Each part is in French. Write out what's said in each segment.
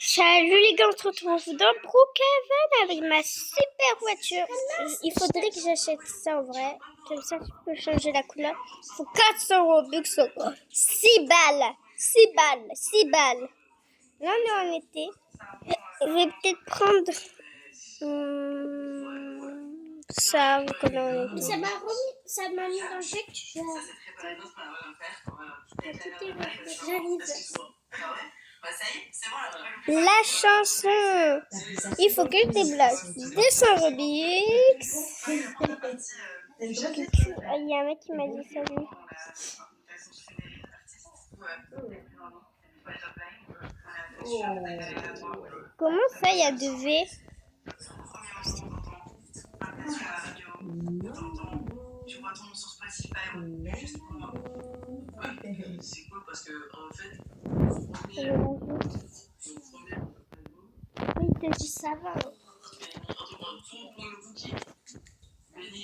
Salut les gars, on se retrouve dans Brookhaven avec ma super voiture. Il faudrait que j'achète ça en vrai. Comme ça, je peux changer la couleur. Il faut 400 Robux. 6 balles. 6 balles. 6 balles. Là, on est en été. Je vais peut-être prendre ça, vu qu'on est en été. Ça m'a mis dans le jeu que tu joues. J'arrive. La chanson. Il faut que je débloque 200 Robux. Il y a un mec qui m'a dit salut. Comment ça, il y a 2 V? Tu vois ton nom sur Spotify. C'est cool parce que en fait, il te dit ça va.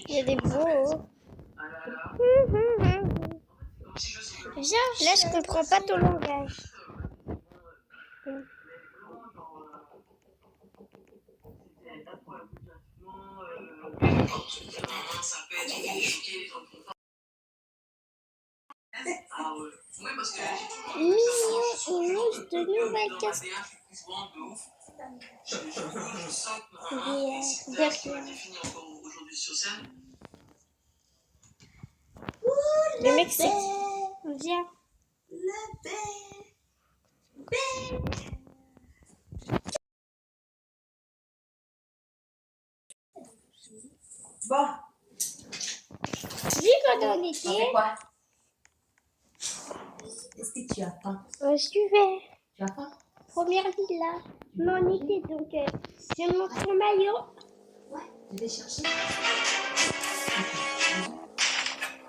Il y a des beaux. Viens, là je comprends pas ton langage. Mignon, de nouvelles casques. Le mec c'est... Viens. Bon. Dis quand on était... Quoi? Est-ce que tu as faim? Je vais. Tu as faim? Première villa. Mais on était donc... je montre mon maillot. Ouais, je vais chercher.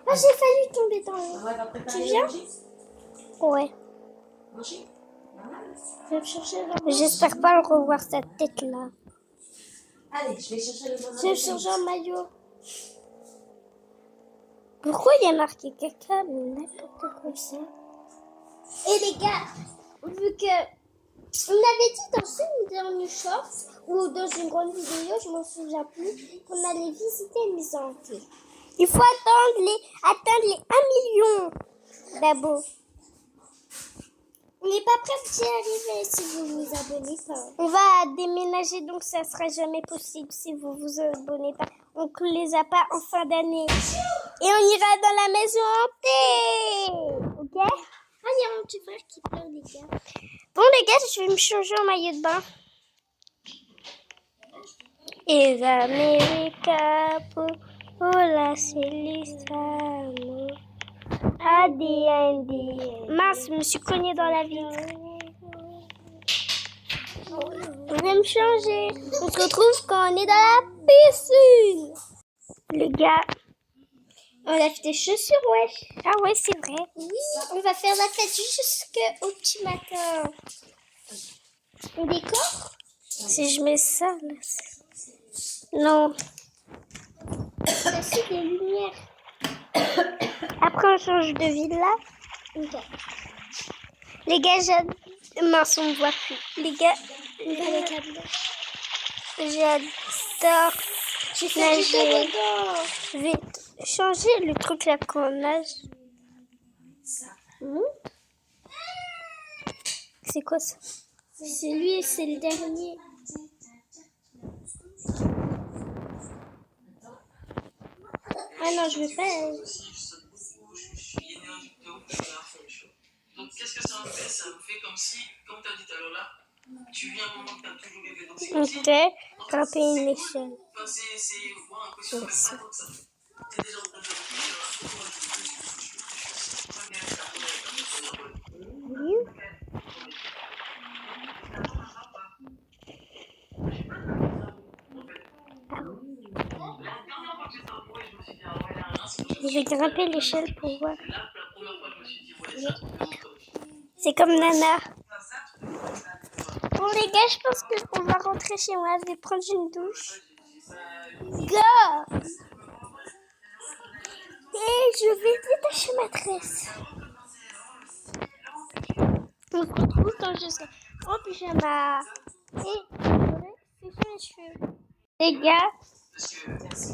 Ah, j'ai failli tomber dans l'eau. Tu viens? Ouais. Manger? Je vais me chercher. J'espère pas le revoir sa tête là. Allez, je vais chercher le bonhomme. Je vais changer un maillot. Pourquoi il y a marqué caca? Mais n'importe quoi ça. Et les gars, vu que on avait dit dans une dernière short ou dans une grande vidéo, je m'en souviens plus, qu'on allait visiter une maison hantée. Il faut atteindre les 1 million d'abos. On n'est pas prêt d'y arriver si vous vous abonnez pas. On va déménager donc ça sera jamais possible si vous vous abonnez pas. On ne les a pas en fin d'année. Et on ira dans la maison hantée. Ok? Ah, il y a mon petit frère qui pleure, les gars. Bon, les gars, je vais me changer en maillot de bain. Et America pour la Célistano. ADND. Mince, je me suis cognée dans la vitre. Je vais me changer. On se retrouve quand on est dans la piscine. Les gars, on a fait des chaussures, wesh. Ah ouais, c'est vrai. Oui, on va faire la fête jusqu'au petit matin. On décore? Si je mets ça, là. Non. Ça c'est des lumières. Après, on change de villa. Okay. Les gars, mince, on me voit plus. Les gars, j'adore nager. Je vais changer le truc là qu'on nage. C'est quoi ça? C'est lui, c'est le dernier. Ah non, je veux pas. Donc, qu'est-ce que ça me fait? Ça me fait comme si, comme tu as dit tout à l'heure là, tu viens un moment que tu as toujours rêvé. Donc, c'est comme si. Ok, grimper une échelle. Enfin, c'est voir un peu si on fait pas tant que ça. T'es déjà en train de Je vais grimper l'échelle pour voir. C'est comme Nana. Bon les gars, je pense qu'on va rentrer chez moi. Je vais prendre une douche. Go! Et je vais détacher ma tresse. On se retrouve dans juste... en pyjama. Et c'est sur les cheveux. Les gars,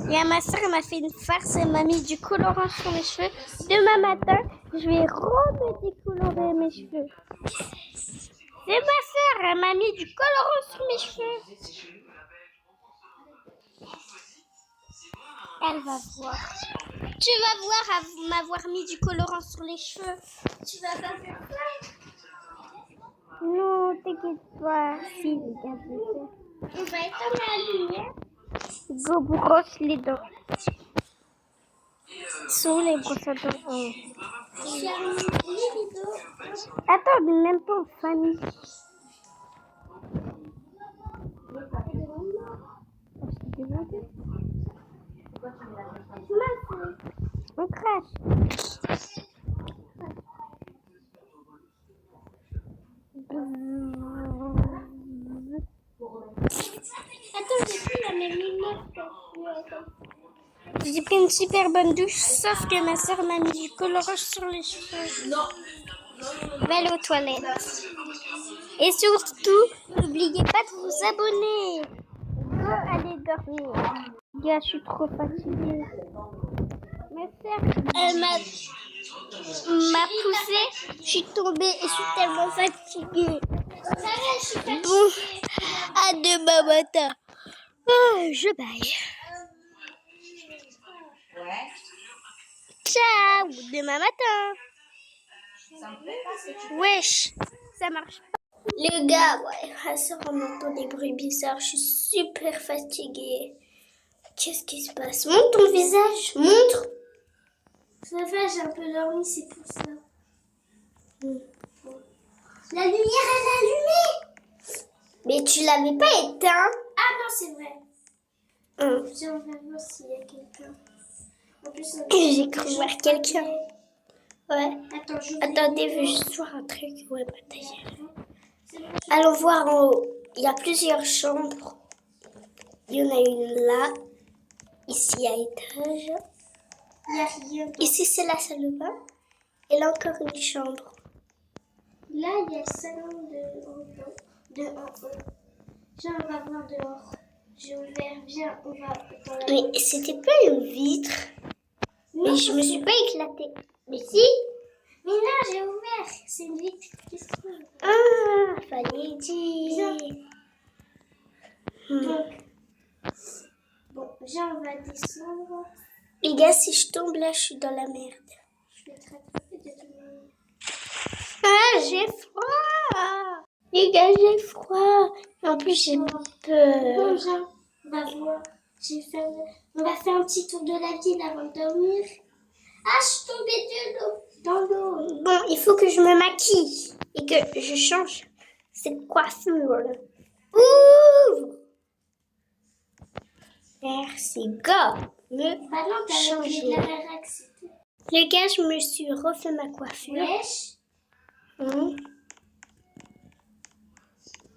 il y a ma soeur, elle m'a fait une farce, elle m'a mis du colorant sur mes cheveux. Demain matin, je vais redécolorer mes cheveux. C'est ma soeur, elle m'a mis du colorant sur mes cheveux. Elle va voir. Tu vas voir à m'avoir mis du colorant sur les cheveux. Tu vas pas faire ça? Non, t'inquiète pas. Si, les gars, je vais faire. On va éteindre la lumière. Go brosse les dents. Sont les brosses à dents. Oh. Attends, on n'est même pas en famille. On crache. Attends, j'ai pris la même lumière. J'ai pris une super bonne douche, sauf que ma soeur m'a mis du colorage sur les cheveux. Non. Va aller aux toilettes. Et surtout, n'oubliez pas de vous abonner. Go aller dormir. Gars, je suis trop fatiguée. Ma soeur, elle m'a poussée. Je suis tombée et je suis tellement fatiguée. Bon, à demain matin. Oh, je baille. Ouais. Ciao, demain matin. Ça me plaît pas ce que tu Wesh, ça marche pas. Les gars, ouais, ma soeur, on entend des bruits bizarres. Je suis super fatiguée. Qu'est-ce qui se passe? Montre ton visage, montre. Ça va, j'ai un peu dormi, c'est pour ça. La lumière, elle est allumée. Mais tu l'avais pas éteint. Ah non, c'est vrai. Viens, on va voir s'il y a quelqu'un. En plus, j'ai cru voir quelqu'un. Ouais. Attendez, je veux juste voir un truc. Ouais, bah d'ailleurs. Allons voir en haut. Il y a plusieurs chambres. Il y en a une là. Ici, à étage. Il y a rien. Ici, c'est la salle de bain. Et là, encore une chambre. Là, il y a le salon de en haut. Viens, on va voir dehors. J'ai ouvert. Viens, on va dans la... Mais c'était pas une vitre. Non, mais je me suis pas éclatée. Mais si. Mais non, j'ai ouvert. C'est une vitre. Qu'est-ce que c'est? Ah, fallait dire. Donc, bon, viens, on va descendre. Les gars, si je tombe là, je suis dans la merde. Je vais te rattraper de tout le monde. Ah, j'ai froid. Les gars, j'ai froid. En plus, j'ai peur. Bon, viens, on va voir. On va faire un petit tour de la ville avant de dormir. Ah, je suis tombée de l'eau. Dans l'eau. Bon, il faut que je me maquille et que je change cette coiffure. Ouvre. Merci, go. Changer. Les gars, je me suis refait ma coiffure. Wesh.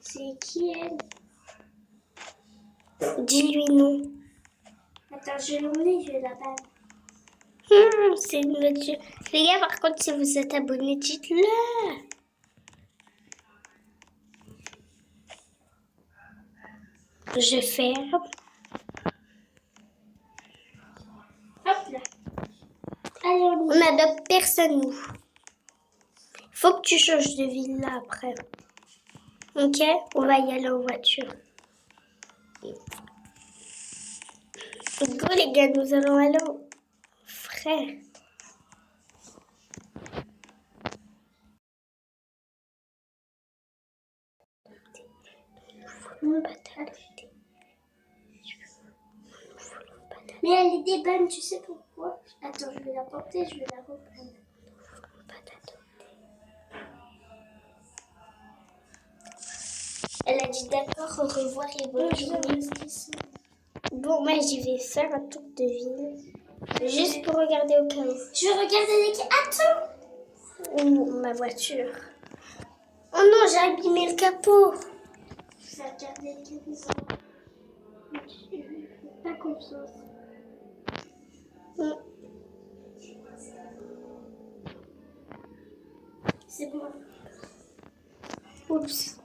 C'est qui elle? Dis-lui non. Attends, je vais l'emmener, je vais la battre. C'est une voiture. Les gars, par contre, si vous êtes abonnés, dites-le. Je ferme. Hop là. Allez, on n'adopte personne, nous. Faut que tu changes de ville là après. Ok? On va y aller en voiture. Go les gars, nous allons aller au frère. Mais elle est des bonnes, tu sais pourquoi? Attends, je vais la porter, je vais la reprendre. Elle a dit d'accord, au revoir et bonne journée. Bon, moi j'y vais faire un tour de ville. Juste pour regarder au cas où. Je vais regarder les... Attends! Ma voiture. Oh non, j'ai abîmé le capot. Je vais regarder le capot. Je fais pas confiance. C'est bon. Oups.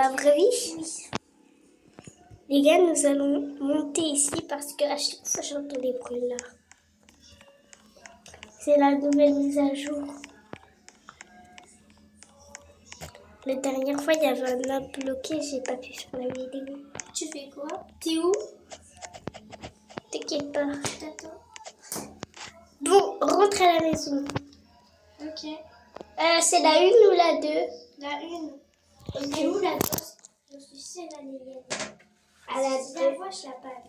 la vraie vie? Oui. Les gars, nous allons monter ici parce qu'à chaque fois j'entends des bruits là. C'est la nouvelle mise à jour. La dernière fois, il y avait un app bloqué, j'ai pas pu faire la vidéo. Tu fais quoi? T'es où? T'inquiète pas. T'attends. Bon, rentre à la maison. Ok. C'est la 1 ou la 2? La 1. Ok. Et où la 2? Je suis sûre la Liliane. À la Si 2. la vois, je la parle.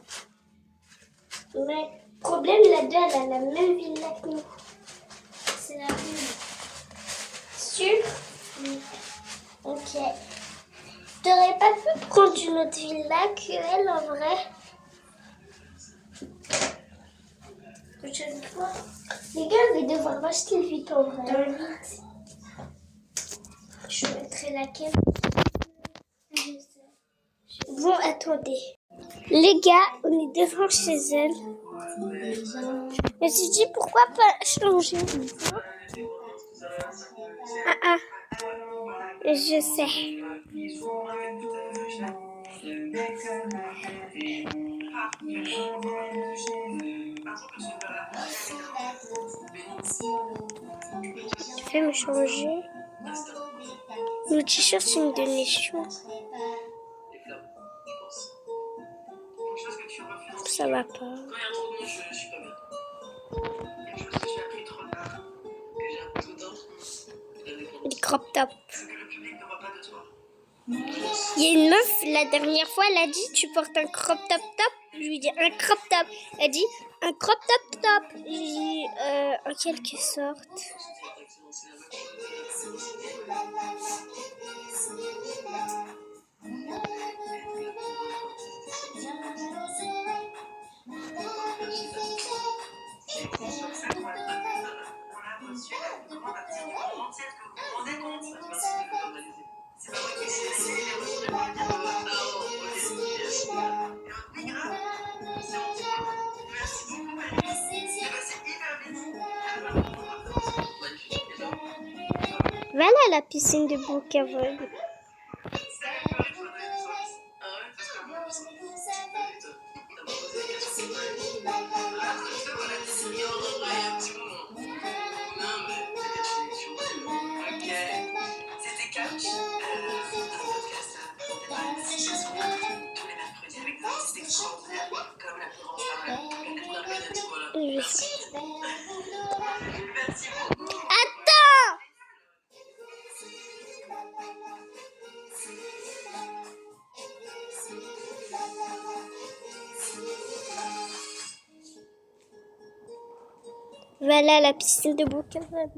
Ouais. Problème, la 2, elle a la même villa que nous. C'est la 1. Sûr? Oui. Ok. T'aurais pas pu prendre une autre villa qu'elle en vrai? Prochaine fois. Les gars, je vais devoir m'acheter une vite en vrai. Dans le vide. Je mettrai laquelle? Je sais. Bon, attendez. Les gars, on est devant chez elle. Je me suis dit, pourquoi pas changer? Ah, je sais. Je vais me changer. Le t-shirt, c'est une donnée chaud. Ça va pas. Quand il y a trop de monde, je suis pas bien. Une chose que j'ai appris trop tard, que j'ai appris tout tard, la dépendance. Les crop top. C'est que le public ne voit pas de toi. Il y a une meuf, la dernière fois, elle a dit, tu portes un crop top top? Je lui ai dit, un crop top. Elle dit, un crop top top. Je lui ai dit, en quelque sorte. Voilà la piscine de Brookhaven. Attends! Voilà la piscine de Brookhaven.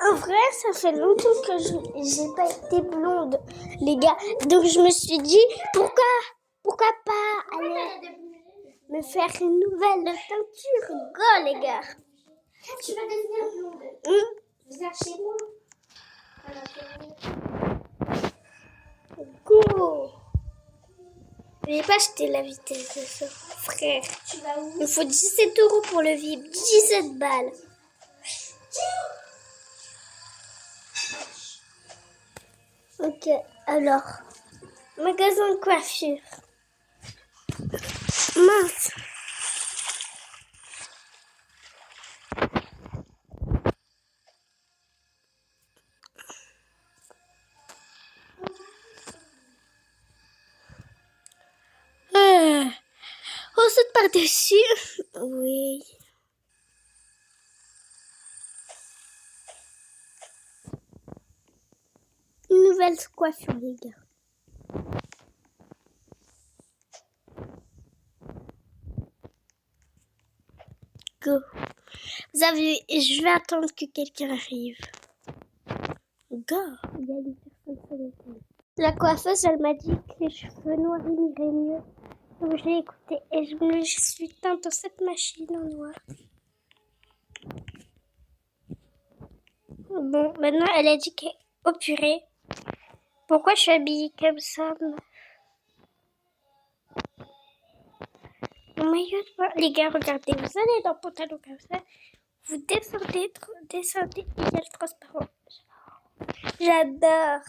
En vrai, ça fait longtemps que j'ai pas été blonde, les gars. Donc je me suis dit, pourquoi pas aller me faire une nouvelle teinture? Go, les gars. Tu vas devenir blonde. Viens chez moi. Go. J'ai pas acheté la vitesse de ça, frère. Tu vas où? Il faut 17 € pour le VIP, 17 balles. Ok, alors, magasin de coiffure. Mince. On saute par-dessus. Oui. Une nouvelle coiffure, les gars. Go. Vous avez... Je vais attendre que quelqu'un arrive. Go. Il y a des personnes sur le téléphone. La coiffeuse, elle m'a dit que les cheveux noirs iraient mieux. Donc je l'ai écouté et je me suis teinte dans cette machine en noir. Bon, maintenant elle a dit qu'elle... Oh purée. Pourquoi je suis habillée comme ça? Mon maillot de bain. Les gars, regardez, vous allez dans le pantalon comme ça. Vous descendez, il y a le transparent. J'adore.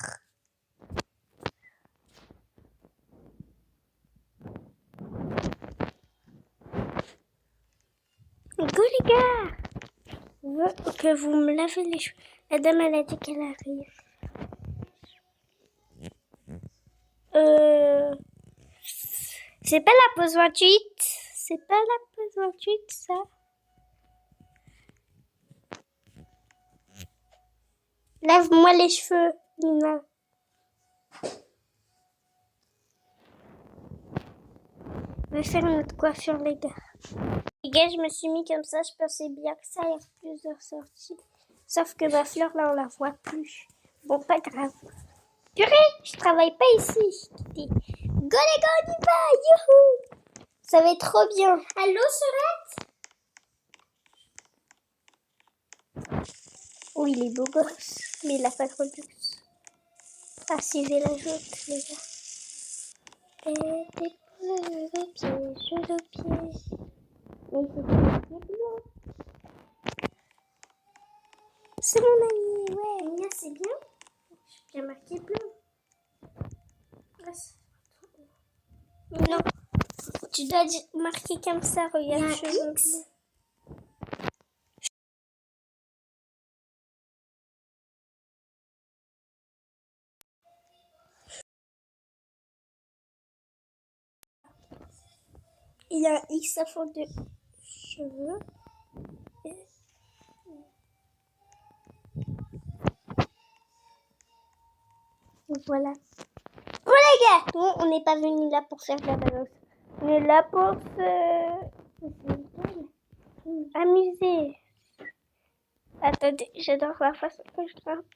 les gars! Je veux que vous me lavez les cheveux. La dame, elle a dit qu'elle arrive. C'est pas la pause 28. C'est pas la pause 28, ça. Lave-moi les cheveux, Nina. Je vais faire notre coiffure, les gars. Les gars, je me suis mis comme ça. Je pensais bien que ça allait être plusieurs sorties. Sauf que ma fleur, là, on la voit plus. Bon, pas grave. Purée, je travaille pas ici. Go les gars, on y va. Youhou! Ça va être trop bien. Allô, Sorette? Oui, il est beau gosse. Mais il a pas trop de luxe. Ah, si j'ai la joute, les gars. Et des jeux de pied, jeux de pied. Mais c'est marqué blanc. C'est mon ami, ouais. Mia, c'est bien. J'ai bien marqué blanc. Non. Tu dois marquer comme ça, regarde. Il y a un X. Il y a un X à fond de cheveux. Voilà. Bon les gars, nous on n'est pas venus là pour faire de la balance. On est là pour se amuser. Attendez, j'adore la façon que je grimpe.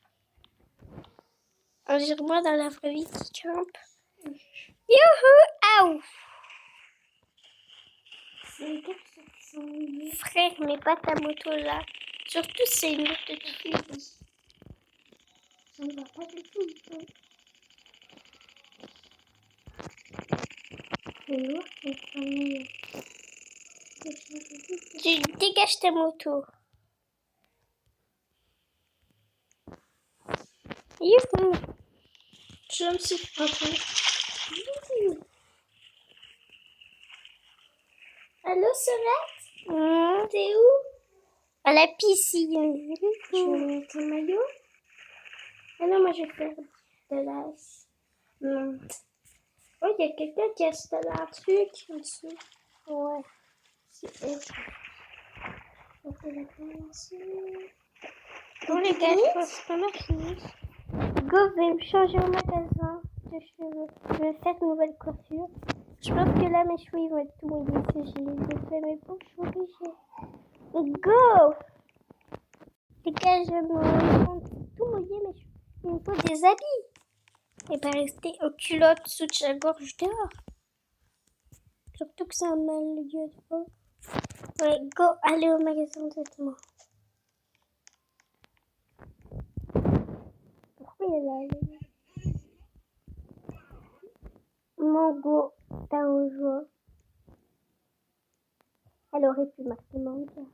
On dirait moi dans la vraie vie qui grimpe. Youhou! Aouh! Frère, mets pas ta moto là. Surtout c'est une moto de fille. Ça ne va pas du tout. C'est lourd, c'est pas mieux. Tu dégages ta moto. Youhou! Je me suis frappée. Allô, Sorette? T'es où? À la piscine. Tu veux mettre ton maillot? Ah non, moi je vais faire de l'ice. Oh, il y a quelqu'un qui a installé un truc dessus. Ouais. C'est elle. On peut la commencer. Bon les gars, je pense qu'on a fini. Go, je vais me changer au magasin de cheveux. Je vais faire une nouvelle coiffure. Je pense que là mes cheveux ils vont être tout mouillés si je les ai fait, mais bon, je suis obligée. Go! Les gars, je me tout mouillé mes cheveux. Il me faut des habits. Et pas rester en culotte sous sa gorge dehors. Surtout que c'est un mal lieu de peau. Ouais, go, allez au magasin de vêtements. Pourquoi il est là? Mango, t'as un joie. Elle aurait pu marquer mango.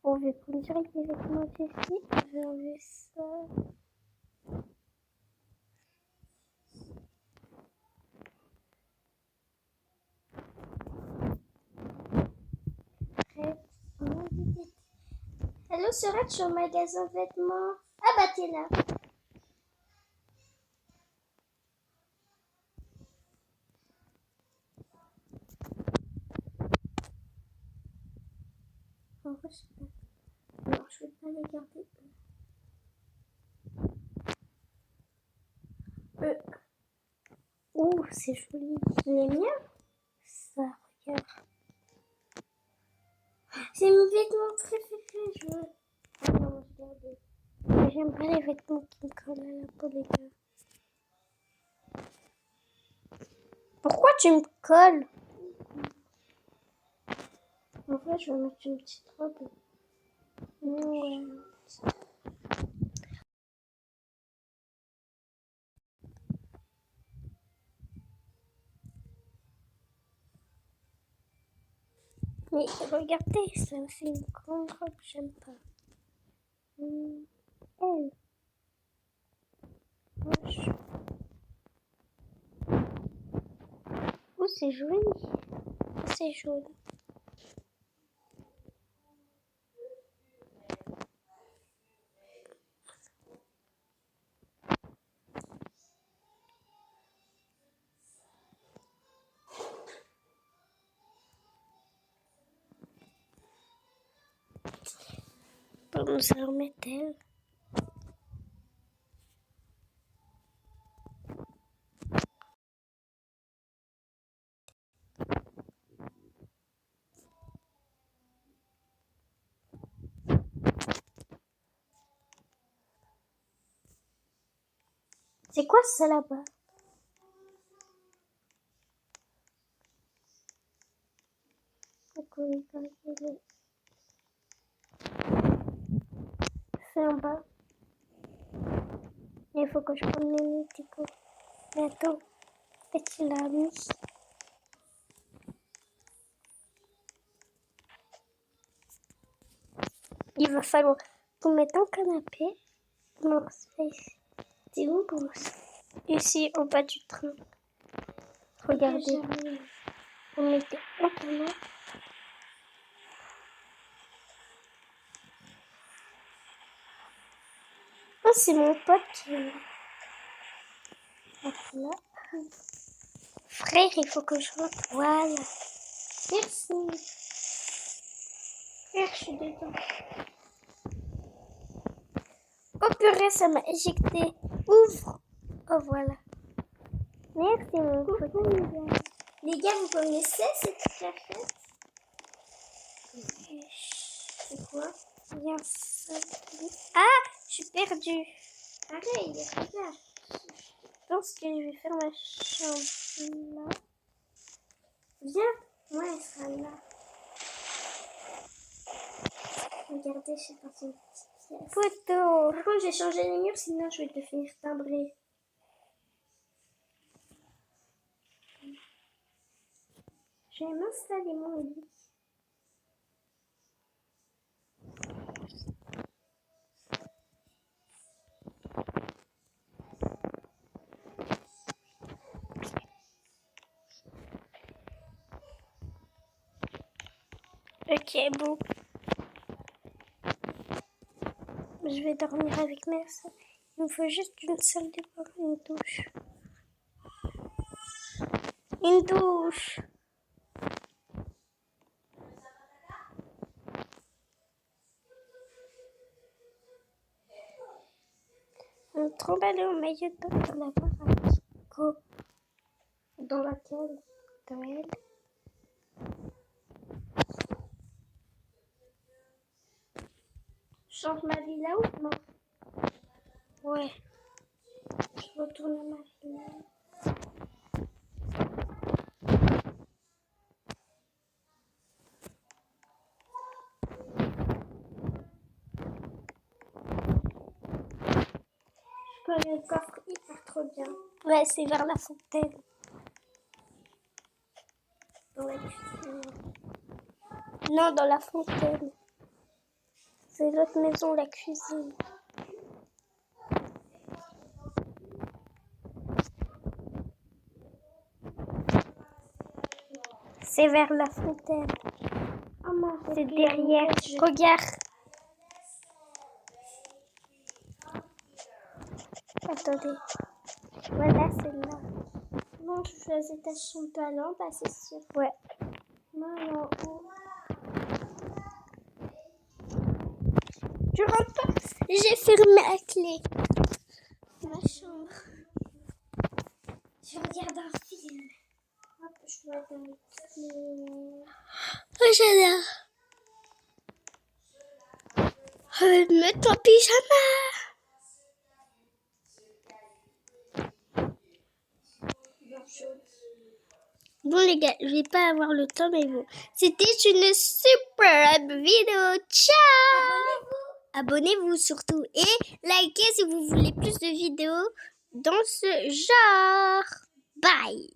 On va prendre direct les vêtements ici. Je vais enlever ça. Hello, Sorette, je suis au magasin de vêtements. Ah bah t'es là. En vrai, je sais pas. Non, je vais pas les garder. Ouh, c'est joli. Tu l'aimes bien? Ça, regarde. C'est mon vêtement préféré, je veux. Ah non, regardez. J'aime pas les vêtements qui me collent à la peau, les gars. Pourquoi tu me colles? En fait, je vais mettre une petite robe. Ouais. Mais regardez, ça me fait une grande robe, j'aime pas. Elle. Moche. Oh, c'est joli. Oh, c'est joli. Nous allons mettre elle. C'est quoi ça là-bas? C'est en bas. Il faut que je prenne les mythiques. Mais attends, peut-être qu'il l'a mis. Il va falloir qu'on mette un canapé. Non, c'est où pour ça? Ici, au bas du train. Regardez. On mettait un canapé. Oh, c'est mon pote qui est là. Frère, il faut que je rentre. Voilà. Merci. Frère, je suis dedans. Oh purée, ça m'a éjecté. Ouvre. Oh voilà. Merci mon pote. Les gars, vous connaissez cette cachette? C'est quoi? Bien ça. Ah, je suis perdue. Arrête, regarde. Je pense que je vais faire ma chambre là. Viens, moi elle sera là. Regardez, je sais pas si une petite pièce. Photo. Par contre, j'ai changé les murs, sinon je vais te finir timbrer. Je vais m'installer mon lit. Ok, bon. Je vais dormir avec ma soeur. Il me faut juste une salle de bain, une douche. Une douche. On est trop allé au maillot de bain dans la baraque. Go. Dans laquelle? Dans elle. Je change ma vie là ou non? Ouais. Je retourne à ma vie. Je connais le coffre hyper trop bien. Ouais, c'est vers la fontaine. Dans la cuisine. Non, dans la fontaine. C'est l'autre maison, la cuisine. C'est vers la fontaine. C'est derrière. Regarde. Attendez. Voilà, celle-là. Non, je faisais ta chambre talent, bah c'est sûr. Ouais. Non. Je rentre pas. J'ai fermé la clé. Ma chambre. Je regarde un film. Hop, je vois dans le film. Oh, j'adore. Je vais me mettre en pyjama. Bon les gars, je vais pas avoir le temps, mais bon. C'était une superbe vidéo. Ciao. Abonnez-vous surtout et likez si vous voulez plus de vidéos dans ce genre. Bye.